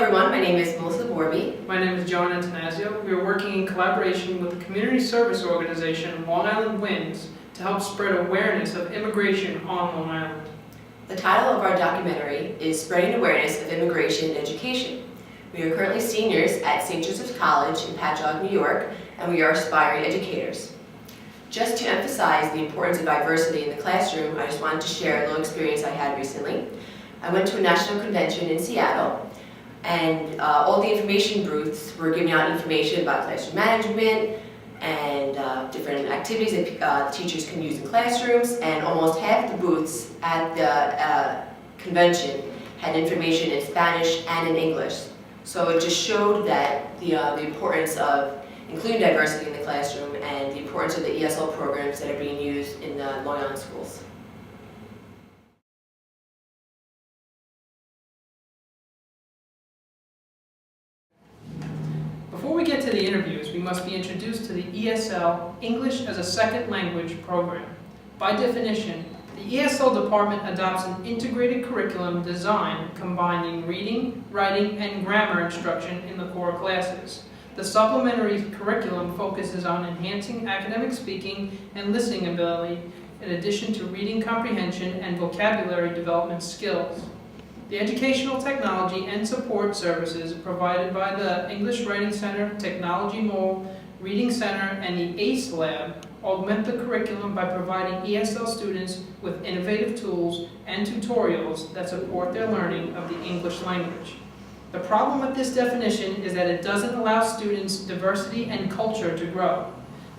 everyone, my name is Melissa Borby. My name is John Antonazio. We are working in collaboration with the community service organization Long Island Wins to help spread awareness of immigration on Long Island. The title of our documentary is Spreading Awareness of Immigration and Education. We are currently seniors at St. Joseph's College in Patchogue, New York, and we are aspiring educators. Just to emphasize the importance of diversity in the classroom, I just wanted to share a little experience I had recently. I went to a national convention in Seattle, and all the information booths were giving out information about classroom management and different activities that teachers can use in classrooms, and almost half the booths at the convention had information in Spanish and in English. So it just showed that the importance of including diversity in the classroom and the importance of the ESL programs that are being used in the Long Island schools. Before we get to the interviews, we must be introduced to the ESL, English as a Second Language program. By definition, the ESL department adopts an integrated curriculum design combining reading, writing, and grammar instruction in the core classes. The supplementary curriculum focuses on enhancing academic speaking and listening ability, in addition to reading comprehension and vocabulary development skills. The educational technology and support services provided by the English Writing Center, Technology Mole, Reading Center, and the ACE Lab augment the curriculum by providing ESL students with innovative tools and tutorials that support their learning of the English language. The problem with this definition is that it doesn't allow students diversity and culture to grow.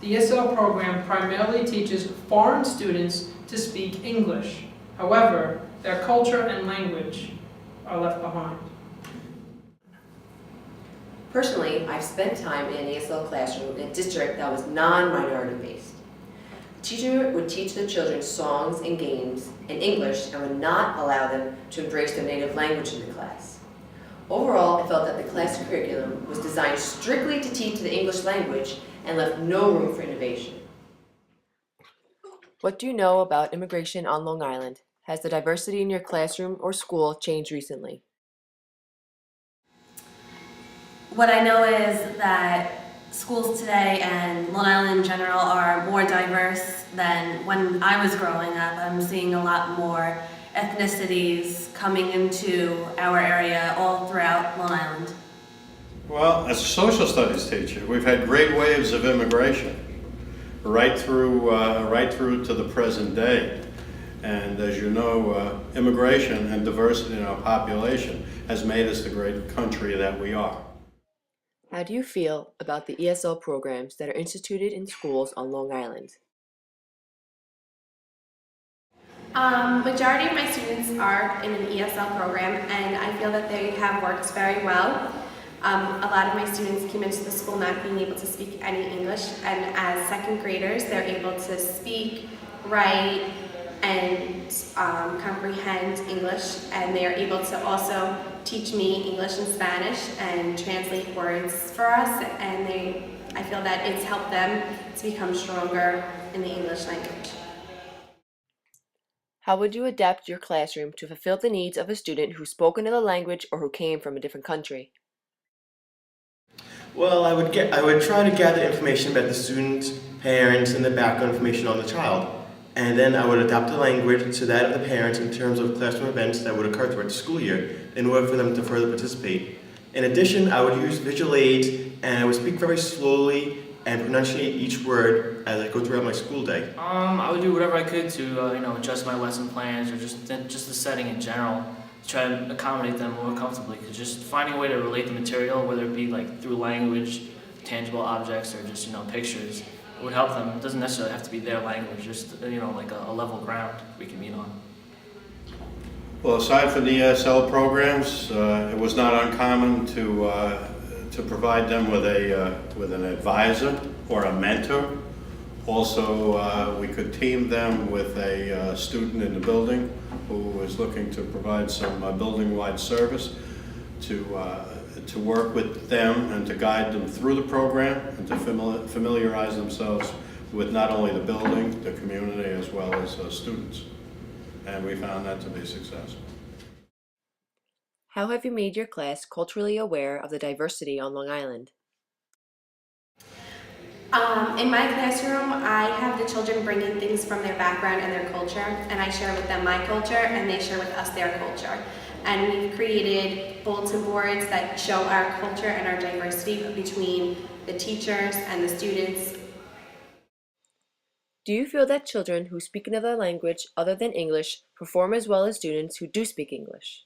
The ESL program primarily teaches foreign students to speak English. However, their culture and language are left behind. Personally, I've spent time in an ESL classroom in a district that was non-minority based. The teacher would teach the children songs and games in English and would not allow them to embrace their native language in the class. Overall, I felt that the class curriculum was designed strictly to teach the English language and left no room for innovation. What do you know about immigration on Long Island? Has the diversity in your classroom or school changed recently? What I know is that schools today and Long Island in general are more diverse than when I was growing up. I'm seeing a lot more ethnicities coming into our area all throughout Long Island. Well, as a social studies teacher, we've had great waves of immigration right through to the present day. And as you know, immigration and diversity in our population has made us the great country that we are. How do you feel about the ESL programs that are instituted in schools on Long Island? Majority of my students are in an ESL program, and I feel that they have worked very well. A lot of my students came into the school not being able to speak any English, and as second graders, they're able to speak, write, and comprehend English, and they are able to also teach me English and Spanish and translate words for us, and I feel that it's helped them to become stronger in the English language. How would you adapt your classroom to fulfill the needs of a student who spoke another language or who came from a different country? Well, I would try to gather information about the student, parents, and the background information on the child. And then I would adapt the language to that of the parents in terms of classroom events that would occur throughout the school year in order for them to further participate. In addition, I would use visual aids, and I would speak very slowly and pronunciate each word as I go throughout my school day. I would do whatever I could to adjust my lesson plans or just the setting in general to try to accommodate them more comfortably. Because just finding a way to relate the material, whether it be like through language, tangible objects, or just pictures, it would help them. It doesn't necessarily have to be their language, just like a level ground we can meet on. Well, aside from the ESL programs, it was not uncommon to provide them with an advisor or a mentor. Also, we could team them with a student in the building who was looking to provide some building-wide service to work with them and to guide them through the program and to familiarize themselves with not only the building, the community, as well as students. And we found that to be successful. How have you made your class culturally aware of the diversity on Long Island? In my classroom, I have the children bring in things from their background and their culture, and I share with them my culture, and they share with us their culture. And we've created bulletin boards that show our culture and our diversity between the teachers and the students. Do you feel that children who speak another language other than English perform as well as students who do speak English?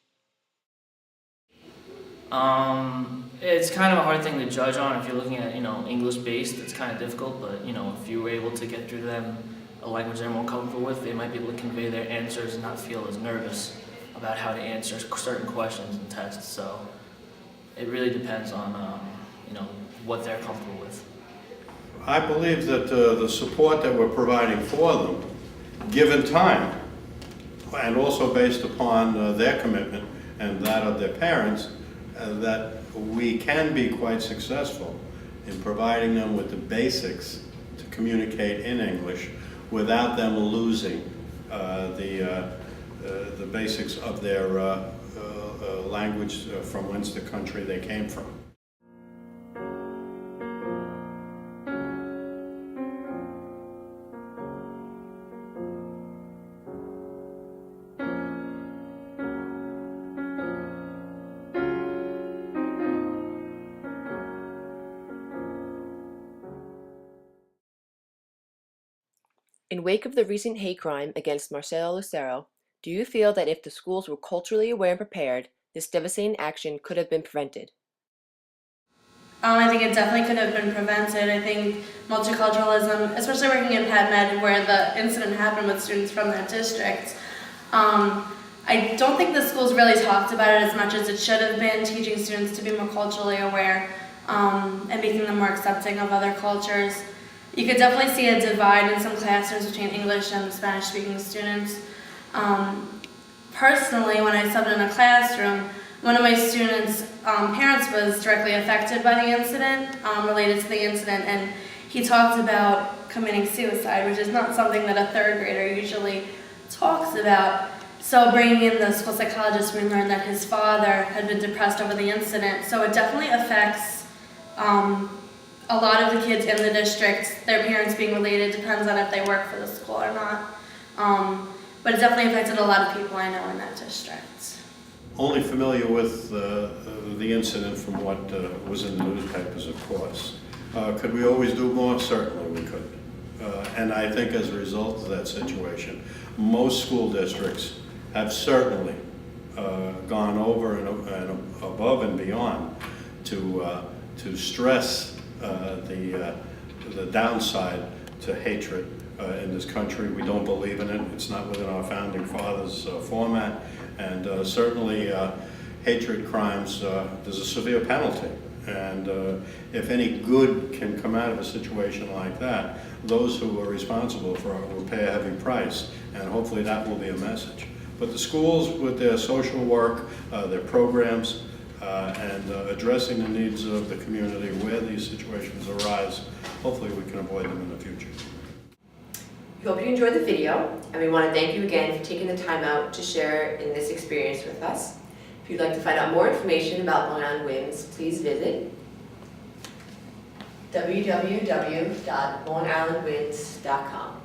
It's kind of a hard thing to judge on if you're looking at, English based, it's kind of difficult, but, if you were able to get through them a language they're more comfortable with, they might be able to convey their answers and not feel as nervous about how to answer certain questions and tests. So it really depends on, what they're comfortable with. I believe that the support that we're providing for them, given time, and also based upon their commitment and that of their parents, that we can be quite successful in providing them with the basics to communicate in English without them losing the basics of their language from whence the country they came from. In wake of the recent hate crime against Marcelo Lucero, do you feel that if the schools were culturally aware and prepared, this devastating action could have been prevented? I think it definitely could have been prevented. I think multiculturalism, especially working in PetMed where the incident happened with students from that district, I don't think the schools really talked about it as much as it should have been, teaching students to be more culturally aware and making them more accepting of other cultures. You could definitely see a divide in some classrooms between English and Spanish-speaking students. Personally, when I subbed in a classroom, one of my students' parents was directly affected by the incident, related to the incident, and he talked about committing suicide, which is not something that a third grader usually talks about. So bringing in the school psychologist, we learned that his father had been depressed over the incident. So it definitely affects a lot of the kids in the district. Their parents being related depends on if they work for the school or not. But it definitely affected a lot of people I know in that district. Only familiar with the incident from what was in the newspapers, of course. Could we always do more? Certainly we could. And I think as a result of that situation, most school districts have certainly gone over and above and beyond to stress the downside to hatred in this country. We don't believe in it. It's not within our founding fathers' format. And certainly hatred crimes, there's a severe penalty. And if any good can come out of a situation like that, those who are responsible for it will pay a heavy price. And hopefully that will be a message. But the schools, with their social work, their programs, and addressing the needs of the community where these situations arise, hopefully we can avoid them in the future. We hope you enjoyed the video, and we want to thank you again for taking the time out to share in this experience with us. If you'd like to find out more information about Long Island WINS, please visit www.longislandwins.com.